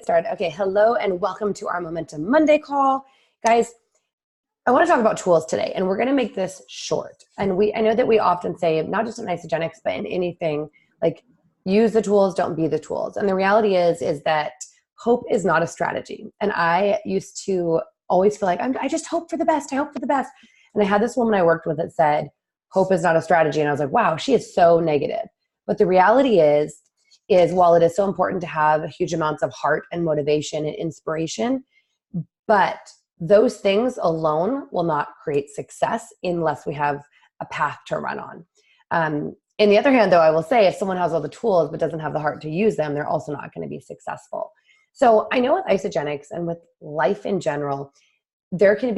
Started. Okay, hello and welcome to our Momentum Monday call. Guys, I want to talk about tools today, and we're going to make this short. And I know that we often say, not just in Isogenics, but in anything, like use the tools, don't be the tools. And the reality is that hope is not a strategy. And I used to always feel like, I just hope for the best. I hope for the best. And I had this woman I worked with that said, hope is not a strategy. And I was like, wow, she is so negative. But the reality is while it is so important to have huge amounts of heart and motivation and inspiration, but those things alone will not create success unless we have a path to run on. On the other hand, though, I will say if someone has all the tools but doesn't have the heart to use them, they're also not going to be successful. So I know with Isogenics and with life in general, it can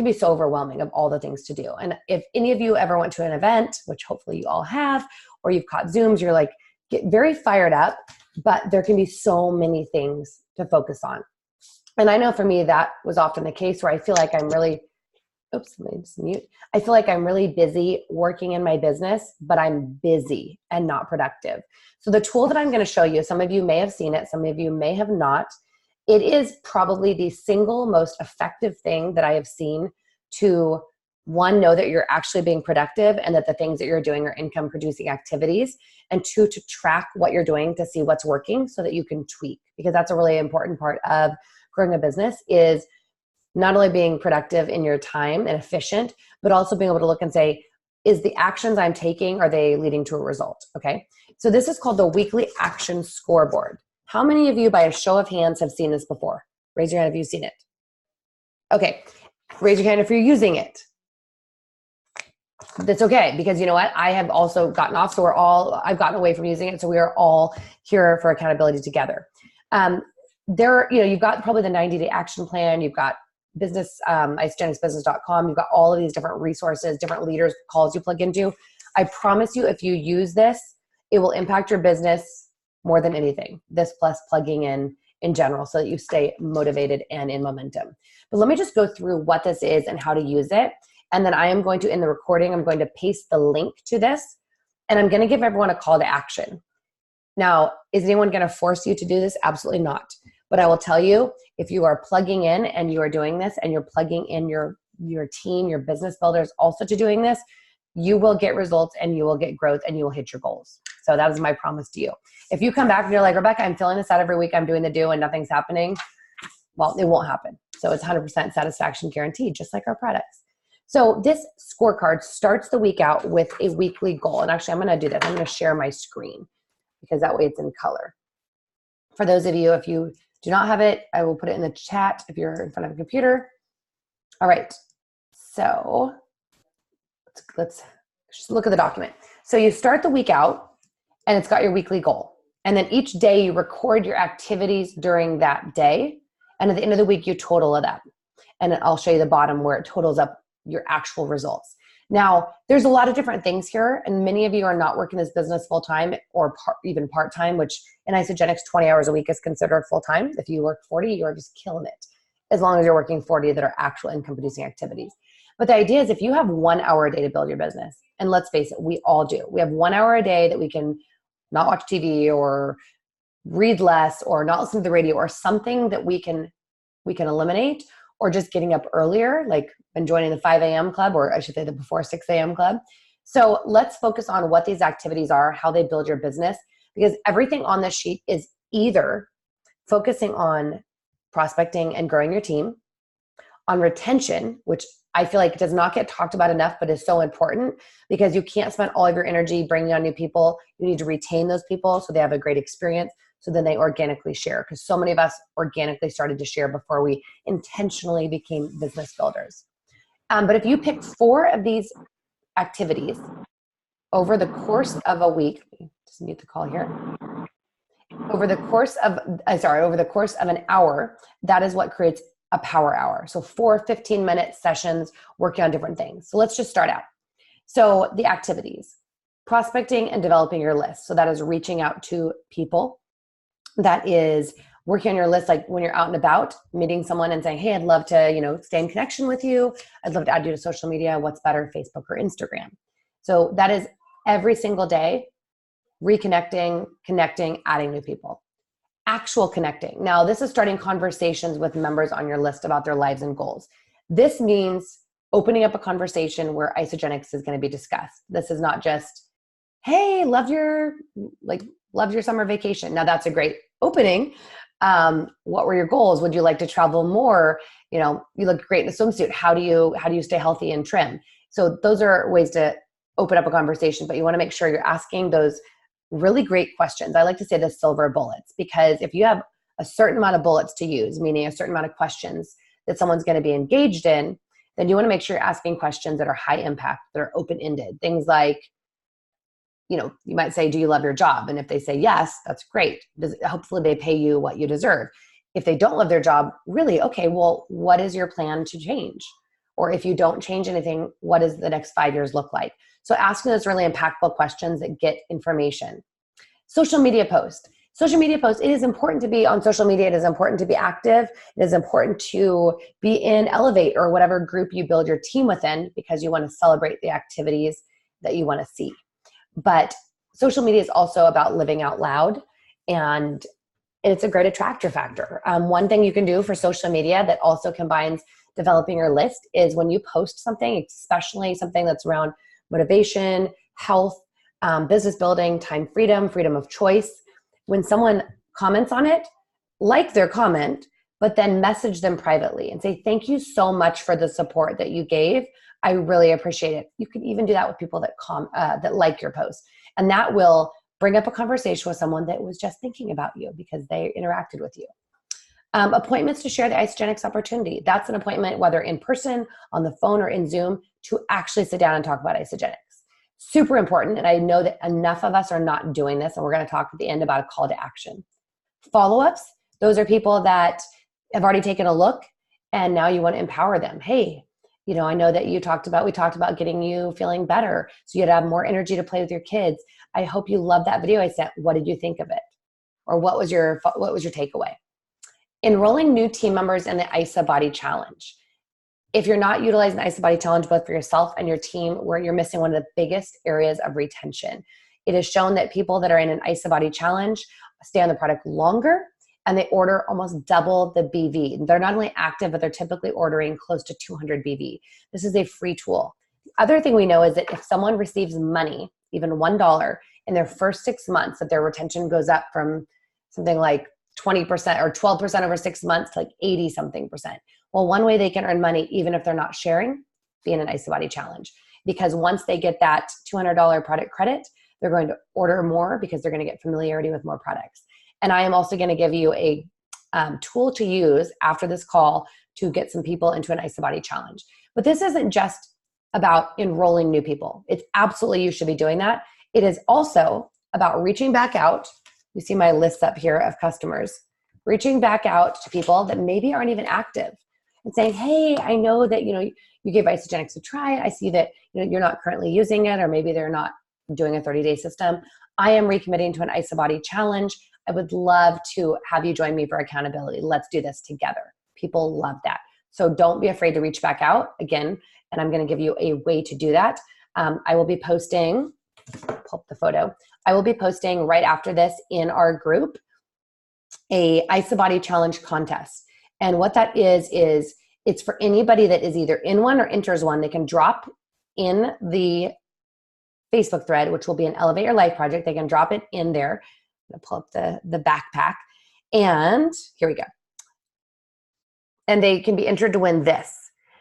be so overwhelming of all the things to do. And if any of you ever went to an event, which hopefully you all have, or you've caught Zooms, you're like, get very fired up, but there can be so many things to focus on. And I know for me, that was often the case where I feel like I'm really, let me just mute. I feel like I'm really busy working in my business, but I'm busy and not productive. So the tool that I'm going to show you, some of you may have seen it, some of you may have not. It is probably the single most effective thing that I have seen to, one, know that you're actually being productive and that the things that you're doing are income producing activities, and two, to track what you're doing to see what's working so that you can tweak, because that's a really important part of growing a business, is not only being productive in your time and efficient, but also being able to look and say, is the actions I'm taking, are they leading to a result? Okay. So this is called the weekly action scoreboard. How many of you, by a show of hands, have seen this before? Raise your hand if you've seen it. Okay. Raise your hand if you're using it. That's okay, because you know what? I have also gotten off, so I've gotten away from using it, so we are all here for accountability together. You've got probably the 90-day action plan, you've got business, isogenicsbusiness.com, you've got all of these different resources, different leaders, calls you plug into. I promise you, if you use this, it will impact your business more than anything. This plus plugging in general, so that you stay motivated and in momentum. But let me just go through what this is and how to use it. And then I am going to, in the recording, I'm going to paste the link to this, and I'm going to give everyone a call to action. Now, is anyone going to force you to do this? Absolutely not. But I will tell you, if you are plugging in and you are doing this, and you're plugging in your team, your business builders also to doing this, you will get results and you will get growth and you will hit your goals. So that is my promise to you. If you come back and you're like, Rebecca, I'm filling this out every week, I'm doing the do and nothing's happening, well, it won't happen. So it's 100% satisfaction guaranteed, just like our products. So this scorecard starts the week out with a weekly goal. And actually, I'm going to do this. I'm going to share my screen because that way it's in color. For those of you, if you do not have it, I will put it in the chat if you're in front of a computer. All right. So let's just look at the document. So you start the week out and it's got your weekly goal. And then each day you record your activities during that day. And at the end of the week, you total it up. And I'll show you the bottom where it totals up your actual results. Now, there's a lot of different things here, and many of you are not working this business full-time or even part-time, which in Isogenics, 20 hours a week is considered full-time. If you work 40, you are just killing it, as long as you're working 40 that are actual income-producing activities. But the idea is if you have 1 hour a day to build your business, and let's face it, we all do. We have 1 hour a day that we can not watch TV or read less or not listen to the radio or something that we can eliminate, or just getting up earlier, like been joining the 5 a.m. club, or I should say the before 6 a.m. club. So let's focus on what these activities are, how they build your business, because everything on this sheet is either focusing on prospecting and growing your team, on retention, which I feel like does not get talked about enough, but is so important because you can't spend all of your energy bringing on new people. You need to retain those people so they have a great experience, so then they organically share, because so many of us organically started to share before we intentionally became business builders. But if you pick 4 of these activities over the course of a week, just mute the call here. Over the course of an hour, that is what creates a power hour. So 4 15-minute sessions working on different things. So let's just start out. So the activities, prospecting and developing your list. So that is reaching out to people. That is working on your list, like when you're out and about, meeting someone and saying, hey, I'd love to, stay in connection with you. I'd love to add you to social media. What's better, Facebook or Instagram? So that is every single day, reconnecting, connecting, adding new people. actual connecting. Now, this is starting conversations with members on your list about their lives and goals. This means opening up a conversation where Isagenix is going to be discussed. This is not just, hey, love your summer vacation. Now, that's a great opening. What were your goals? Would you like to travel more? You look great in a swimsuit. How do you stay healthy and trim? So those are ways to open up a conversation, but you want to make sure you're asking those really great questions. I like to say the silver bullets, because if you have a certain amount of bullets to use, meaning a certain amount of questions that someone's going to be engaged in, then you want to make sure you're asking questions that are high impact, that are open-ended. Things like, you might say, do you love your job? And if they say yes, that's great. Hopefully they pay you what you deserve. If they don't love their job, really, okay, well, what is your plan to change? Or if you don't change anything, what does the next 5 years look like? So asking those really impactful questions that get information. Social media post. Social media posts, it is important to be on social media. It is important to be active. It is important to be in Elevate or whatever group you build your team within, because you want to celebrate the activities that you want to see. But social media is also about living out loud, and it's a great attractor factor. One thing you can do for social media that also combines developing your list is when you post something, especially something that's around motivation, health, business building, time freedom, freedom of choice. When someone comments on it, like their comment, but then message them privately and say, thank you so much for the support that you gave. I really appreciate it. You can even do that with people that like your post. And that will bring up a conversation with someone that was just thinking about you because they interacted with you. Appointments to share the Isagenix opportunity. That's an appointment, whether in person, on the phone, or in Zoom, to actually sit down and talk about Isagenix. Super important. And I know that enough of us are not doing this. And we're going to talk at the end about a call to action. Follow-ups. Those are people that have already taken a look and now you want to empower them. Hey, I know that we talked about getting you feeling better so you'd have more energy to play with your kids. I hope you loved that video I sent. What did you think of it? Or what was your takeaway? Enrolling new team members in the ISA Body Challenge. If you're not utilizing the ISA Body Challenge both for yourself and your team, where you're missing one of the biggest areas of retention. It is shown that people that are in an ISA Body Challenge stay on the product longer, and they order almost double the BV. They're not only active, but they're typically ordering close to 200 BV. This is a free tool. The other thing we know is that if someone receives money, even $1 in their first 6 months, that their retention goes up from something like 20% or 12% over 6 months to like 80-something%. Well, one way they can earn money, even if they're not sharing, be in an ISA Body Challenge. Because once they get that $200 product credit, they're going to order more because they're going to get familiarity with more products. And I am also going to give you a tool to use after this call to get some people into an ISA Body Challenge. But this isn't just about enrolling new people. It's absolutely, you should be doing that. It is also about reaching back out. You see my list up here of customers. Reaching back out to people that maybe aren't even active and saying, hey, I know that, you gave Isagenix a try. I see that, you're not currently using it, or maybe they're not doing a 30-day system. I am recommitting to an ISA Body Challenge. I would love to have you join me for accountability. Let's do this together. People love that. So don't be afraid to reach back out again. And I'm going to give you a way to do that. I will be posting, pull up the photo. I will be posting right after this in our group a ISA Body Challenge contest. And what that is it's for anybody that is either in one or enters one. They can drop in the Facebook thread, which will be an Elevate Your Life project. They can drop it in there. I'm going to pull up the backpack. And here we go. And they can be entered to win this.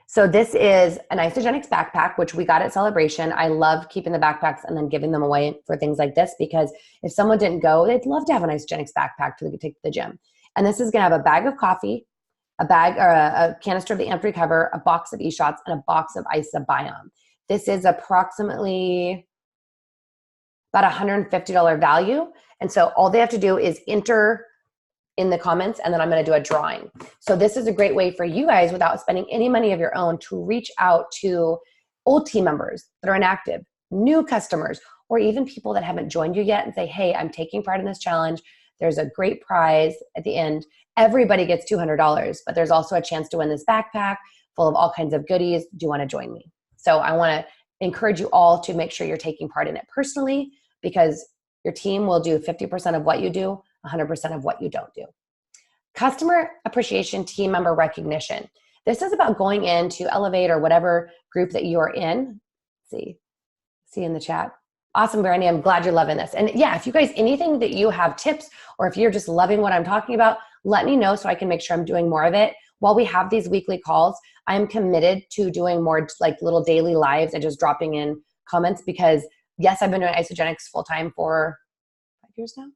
So this is an Isagenix backpack, which we got at Celebration. I love keeping the backpacks and then giving them away for things like this, because if someone didn't go, they'd love to have an Isagenix backpack to take to the gym. And this is going to have a bag of coffee, a bag or a canister of the Amped Recover, a box of e-shots, and a box of ISA Biome. This is approximately about $150 value. And so all they have to do is enter in the comments, and then I'm going to do a drawing. So this is a great way for you guys, without spending any money of your own, to reach out to old team members that are inactive, new customers, or even people that haven't joined you yet, and say, hey, I'm taking part in this challenge. There's a great prize at the end. Everybody gets $200, but there's also a chance to win this backpack full of all kinds of goodies. Do you want to join me? So I want to encourage you all to make sure you're taking part in it personally, because your team will do 50% of what you do, 100% of what you don't do. Customer appreciation, team member recognition. This is about going into Elevate or whatever group that you're in. See in the chat. Awesome, Brandy. I'm glad you're loving this. And yeah, if you guys, anything that you have tips, or if you're just loving what I'm talking about, let me know so I can make sure I'm doing more of it. While we have these weekly calls, I am committed to doing more like little daily lives and just dropping in comments, because yes, I've been doing Isogenics full time for 5 years now.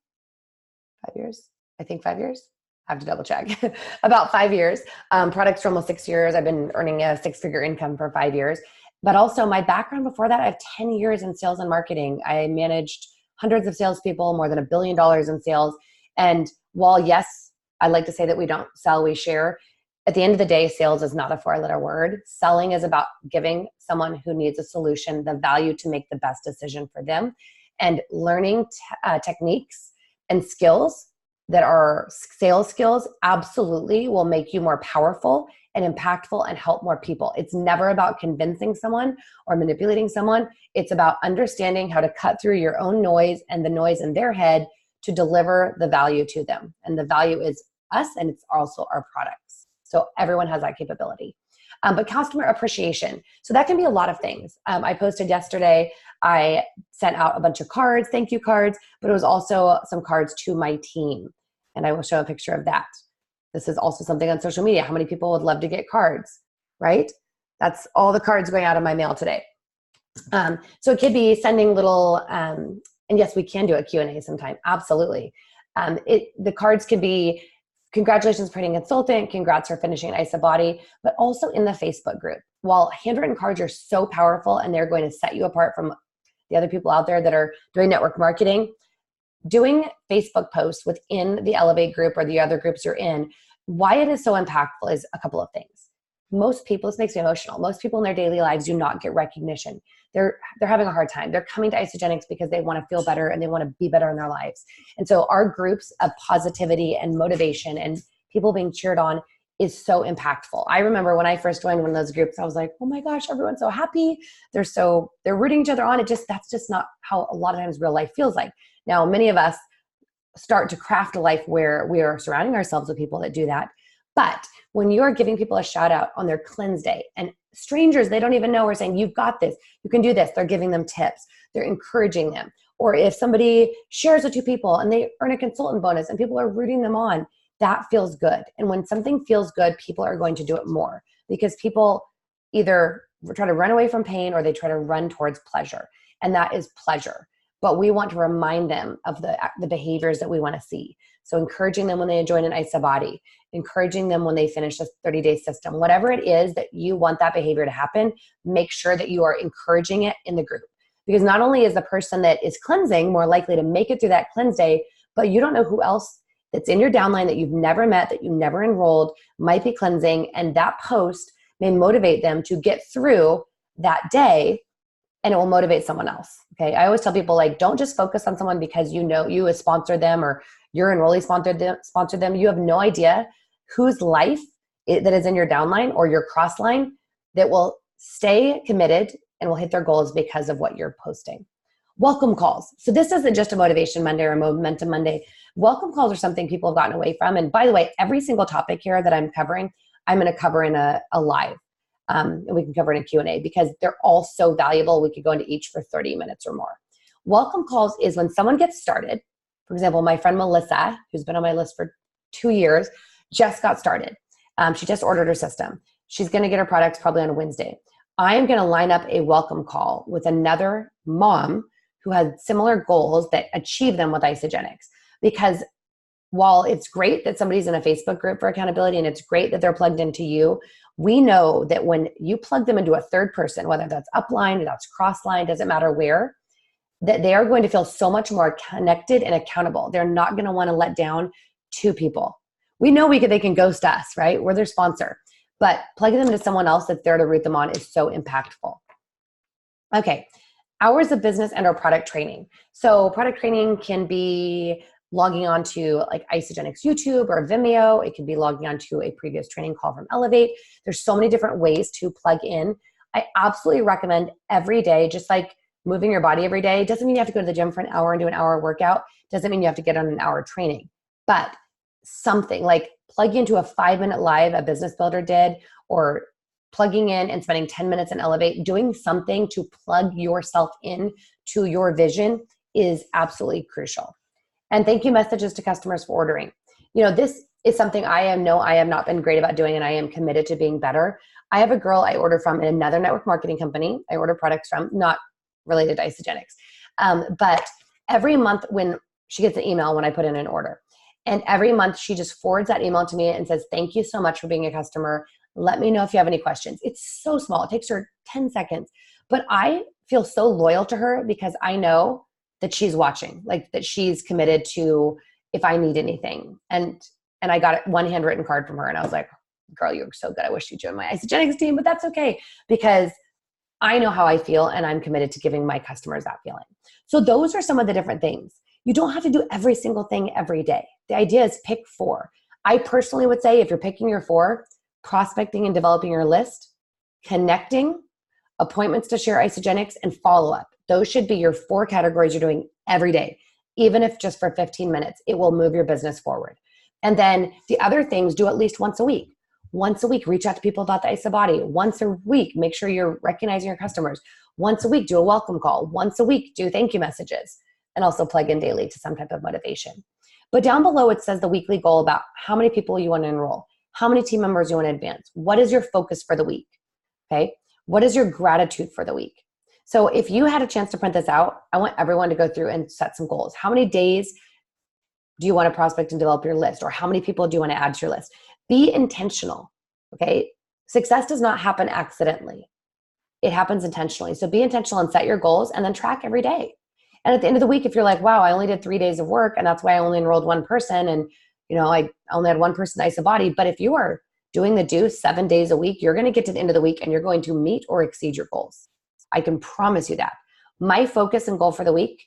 5 years? I think 5 years. I have to double check. About 5 years. Products for almost 6 years. I've been earning a 6-figure income for 5 years. But also my background before that, I have 10 years in sales and marketing. I managed hundreds of salespeople, more than $1 billion in sales. And while yes, I like to say that we don't sell, we share. At the end of the day, sales is not a 4-letter word. Selling is about giving someone who needs a solution the value to make the best decision for them. And learning techniques and skills that are sales skills absolutely will make you more powerful and impactful and help more people. It's never about convincing someone or manipulating someone. It's about understanding how to cut through your own noise and the noise in their head to deliver the value to them. And the value is us, and it's also our products. So everyone has that capability. But customer appreciation. So that can be a lot of things. I posted yesterday, I sent out a bunch of cards, thank you cards, but it was also some cards to my team. And I will show a picture of that. This is also something on social media. How many people would love to get cards, right? That's all the cards going out of my mail today. So it could be sending little, and yes, we can do a Q&A sometime. Absolutely. The cards could be, congratulations for being a consultant, congrats for finishing an IsaBody, but also in the Facebook group. While handwritten cards are so powerful and they're going to set you apart from the other people out there that are doing network marketing, doing Facebook posts within the Elevate group or the other groups you're in, why it is so impactful is a couple of things. Most people, this makes me emotional, most people in their daily lives do not get recognition. They're having a hard time. They're coming to Isogenics because they want to feel better and they want to be better in their lives. And so our groups of positivity and motivation and people being cheered on is so impactful. I remember when I first joined one of those groups, I was like, oh my gosh, everyone's so happy. They're rooting each other on. That's just not how a lot of times real life feels like. Now, many of us start to craft a life where we are surrounding ourselves with people that do that. But when you're giving people a shout out on their cleanse day and strangers they don't even know are saying, you've got this, you can do this, they're giving them tips, they're encouraging them. Or if somebody shares with 2 people and they earn a consultant bonus and people are rooting them on, that feels good. And when something feels good, people are going to do it more because people either try to run away from pain or they try to run towards pleasure. And that is pleasure. But we want to remind them of the behaviors that we want to see. So encouraging them when they join an IsaBody, encouraging them when they finish a 30-day system, whatever it is that you want that behavior to happen, make sure that you are encouraging it in the group. Because not only is the person that is cleansing more likely to make it through that cleanse day, but you don't know who else that's in your downline that you've never met, that you never enrolled, might be cleansing, and that post may motivate them to get through that day, and it will motivate someone else. Okay. I always tell people, like, don't just focus on someone because you know you have sponsored them or your enrollee sponsored them. You have no idea whose life that is in your downline or your cross line that will stay committed and will hit their goals because of what you're posting. Welcome calls. So this isn't just a Motivation Monday or a Momentum Monday. Welcome calls are something people have gotten away from. And by the way, every single topic here that I'm covering, I'm going to cover in a live. And we can cover it in Q&A because they're all so valuable. We could go into each for 30 minutes or more. Welcome calls is when someone gets started. For example, my friend Melissa, who's been on my list for 2 years, just got started. She just ordered her system. She's going to get her products probably on Wednesday. I am going to line up a welcome call with another mom who had similar goals that achieve them with Isogenics. Because while it's great that somebody's in a Facebook group for accountability and it's great that they're plugged into you, we know that when you plug them into a third person, whether that's upline or that's crossline, doesn't matter where, that they are going to feel so much more connected and accountable. They're not going to want to let down 2 people. We know they can ghost us, right? We're their sponsor. But plugging them into someone else that's there to root them on is so impactful. Okay, hours of business and or product training. So product training can be logging on to like Isogenics YouTube or Vimeo. It can be logging on to a previous training call from Elevate. There's so many different ways to plug in. I absolutely recommend every day, just like moving your body every day. Doesn't mean you have to go to the gym for an hour and do an hour workout. Doesn't mean you have to get on an hour training. but something like plugging into a 5-minute live a business builder did, or plugging in and spending 10 minutes in Elevate, doing something to plug yourself in to your vision is absolutely crucial. And thank you messages to customers for ordering. This is something I have not been great about doing, and I am committed to being better. I have a girl I order from in another network marketing company. I order products from, not related to Isogenics. But every month when she gets an email when I put in an order, and every month she just forwards that email to me and says, thank you so much for being a customer. Let me know if you have any questions. It's so small. It takes her 10 seconds. But I feel so loyal to her because I know that she's watching, like that she's committed to if I need anything. And I got one handwritten card from her, and I was like, girl, you're so good. I wish you joined my Isogenics team, but that's okay because I know how I feel, and I'm committed to giving my customers that feeling. So those are some of the different things. You don't have to do every single thing every day. The idea is pick 4. I personally would say if you're picking your 4, prospecting and developing your list, connecting, appointments to share Isogenics, and follow-up. Those should be your 4 categories you're doing every day. Even if just for 15 minutes, it will move your business forward. And then the other things, do at least once a week. Once a week, reach out to people about the IsaBody. Once a week, make sure you're recognizing your customers. Once a week, do a welcome call. Once a week, do thank you messages. And also plug in daily to some type of motivation. But down below, it says the weekly goal about how many people you want to enroll, how many team members you want to advance. What is your focus for the week? Okay. What is your gratitude for the week? So if you had a chance to print this out, I want everyone to go through and set some goals. How many days do you want to prospect and develop your list? Or how many people do you want to add to your list? Be intentional, okay? Success does not happen accidentally. It happens intentionally. So be intentional and set your goals and then track every day. And at the end of the week, if you're like, wow, I only did 3 days of work and that's why I only enrolled one person and I only had one person IsaBody. But if you are doing the do 7 days a week, you're going to get to the end of the week and you're going to meet or exceed your goals. I can promise you that. My focus and goal for the week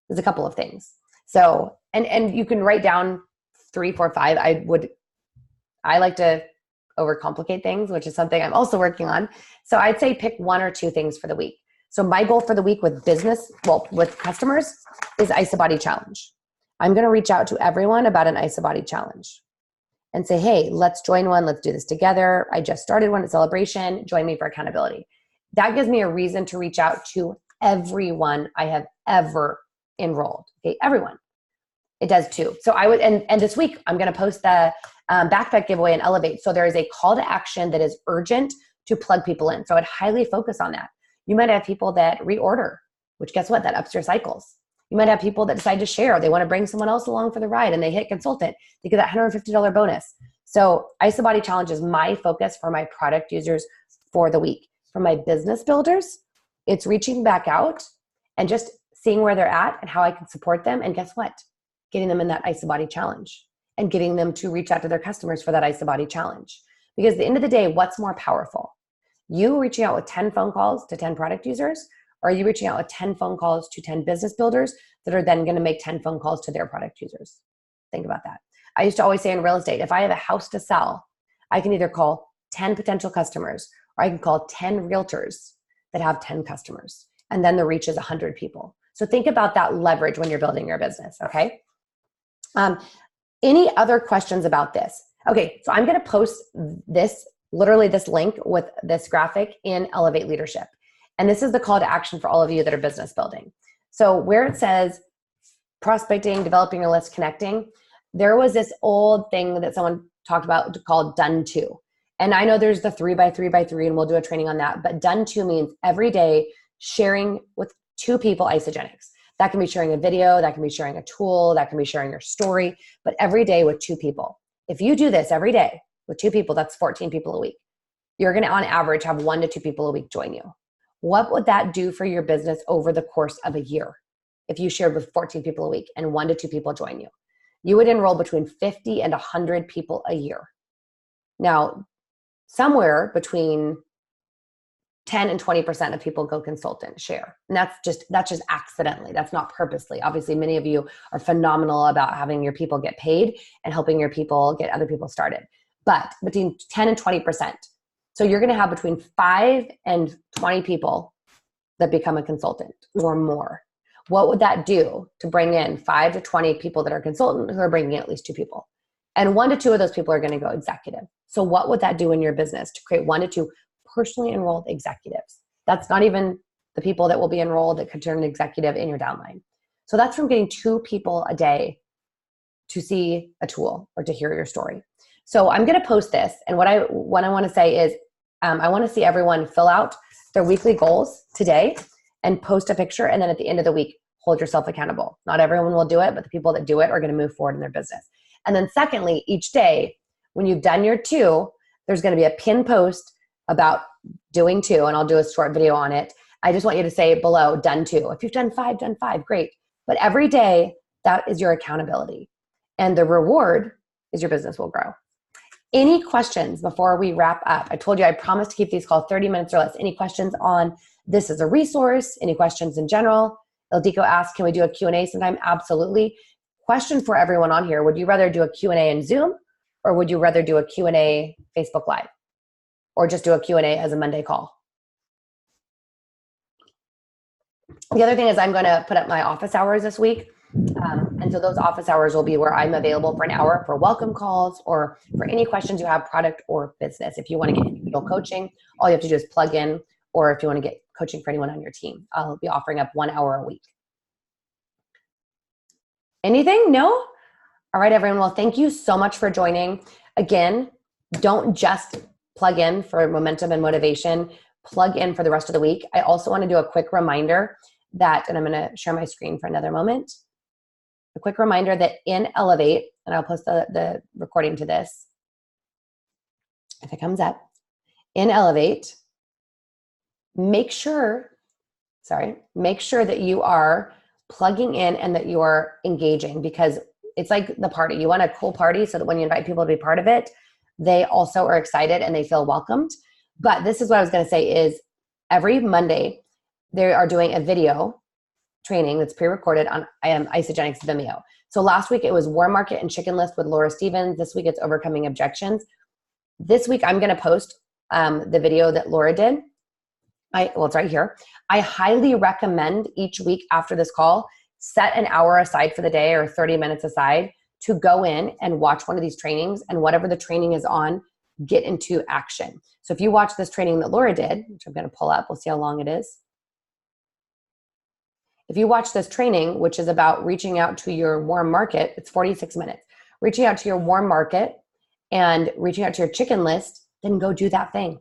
is a couple of things. So, and you can write down 3, 4, 5. I like to overcomplicate things, which is something I'm also working on. So I'd say pick 1 or 2 things for the week. So my goal for the week with with customers is IsaBody challenge. I'm going to reach out to everyone about an IsaBody challenge and say, hey, let's join one. Let's do this together. I just started one at Celebration. Join me for accountability. That gives me a reason to reach out to everyone I have ever enrolled. Okay, everyone. It does too. So I would, and this week I'm going to post the backpack giveaway and Elevate. So there is a call to action that is urgent to plug people in. So I'd highly focus on that. You might have people that reorder, which guess what? That ups your cycles. You might have people that decide to share. They want to bring someone else along for the ride and they hit consultant. They get that $150 bonus. So IsaBody challenge is my focus for my product users for the week. For my business builders, it's reaching back out and just seeing where they're at and how I can support them. And guess what? Getting them in that IsaBody challenge and getting them to reach out to their customers for that IsaBody challenge. Because at the end of the day, what's more powerful? You reaching out with 10 phone calls to 10 product users, or are you reaching out with 10 phone calls to 10 business builders that are then going to make 10 phone calls to their product users? Think about that. I used to always say in real estate, if I have a house to sell, I can either call 10 potential customers or I can call 10 realtors that have 10 customers. And then the reach is 100 people. So think about that leverage when you're building your business, okay? Any other questions about this? Okay, so I'm going to post this, literally this link with this graphic in Elevate Leadership. And this is the call to action for all of you that are business building. So where it says prospecting, developing your list, connecting, there was this old thing that someone talked about called done to. And I know there's the 3x3x3 and we'll do a training on that, but done to means every day sharing with 2 people Isogenics. That can be sharing a video, that can be sharing a tool, that can be sharing your story, but every day with 2 people. If you do this every day with 2 people, that's 14 people a week. You're going to, on average, have 1 to 2 people a week join you. What would that do for your business over the course of a year if you shared with 14 people a week and 1 to 2 people join you? You would enroll between 50 and 100 people a year. Now, somewhere between 10 and 20% of people go consultant share. And that's just accidentally. That's not purposely. Obviously, many of you are phenomenal about having your people get paid and helping your people get other people started. But between 10 and 20%. So you're going to have between 5 and 20 people that become a consultant or more. What would that do to bring in 5 to 20 people that are consultant who are bringing in at least 2 people? And 1 to 2 of those people are going to go executive. So what would that do in your business to create 1 to 2 personally enrolled executives? That's not even the people that will be enrolled that could turn an executive in your downline. So that's from getting 2 people a day to see a tool or to hear your story. So I'm going to post this. And what I want to say is I want to see everyone fill out their weekly goals today and post a picture. And then at the end of the week, hold yourself accountable. Not everyone will do it, but the people that do it are going to move forward in their business. And then secondly, each day when you've done your 2, there's going to be a pin post about doing 2, and I'll do a short video on it. I just want you to say below, done 2. If you've done 5, great. But every day, that is your accountability. And the reward is your business will grow. Any questions before we wrap up? I told you I promised to keep these calls 30 minutes or less. Any questions on this as a resource? Any questions in general? Ildiko asked, can we do a Q&A sometime? Absolutely. Question for everyone on here. Would you rather do a Q&A in Zoom, or would you rather do a Q&A Facebook Live, or just do a Q&A as a Monday call? The other thing is I'm going to put up my office hours this week. And so those office hours will be where I'm available for an hour for welcome calls or for any questions you have, product or business. If you want to get individual coaching, all you have to do is plug in, or if you want to get coaching for anyone on your team, I'll be offering up 1 hour a week. Anything? No? All right, everyone. Well, thank you so much for joining. Again, don't just plug in for momentum and motivation, plug in for the rest of the week. I also want to do a quick reminder that, and I'm going to share my screen for another moment. A quick reminder that in Elevate, and I'll post the recording to this if it comes up. In Elevate, make sure that you are plugging in and that you are engaging, because it's like the party. You want a cool party so that when you invite people to be part of it, they also are excited and they feel welcomed. But this is what I was going to say is every Monday, they are doing a video training that's pre-recorded on Isagenix Vimeo. So last week it was Warm Market and Chicken List with Laura Stevens. This week it's Overcoming Objections. This week I'm going to post the video that Laura did. It's right here. I highly recommend each week after this call, set an hour aside for the day or 30 minutes aside to go in and watch one of these trainings, and whatever the training is on, get into action. So if you watch this training that Laura did, which I'm going to pull up, we'll see how long it is. If you watch this training, which is about reaching out to your warm market, it's 46 minutes. Reaching out to your warm market and reaching out to your chicken list, then go do that thing.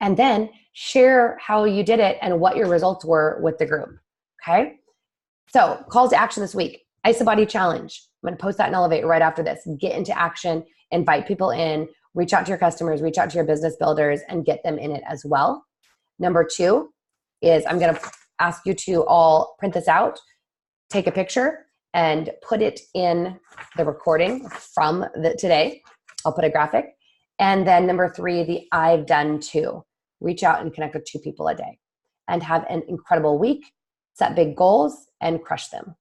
And then share how you did it and what your results were with the group, okay? So calls to action this week, IsaBody Challenge. I'm going to post that in Elevate right after this. Get into action, invite people in, reach out to your customers, reach out to your business builders, and get them in it as well. Number 2 is I'm going to ask you to all print this out, take a picture, and put it in the recording from today. I'll put a graphic. And then number 3, the I've done 2. Reach out and connect with 2 people a day and have an incredible week, set big goals, and crush them.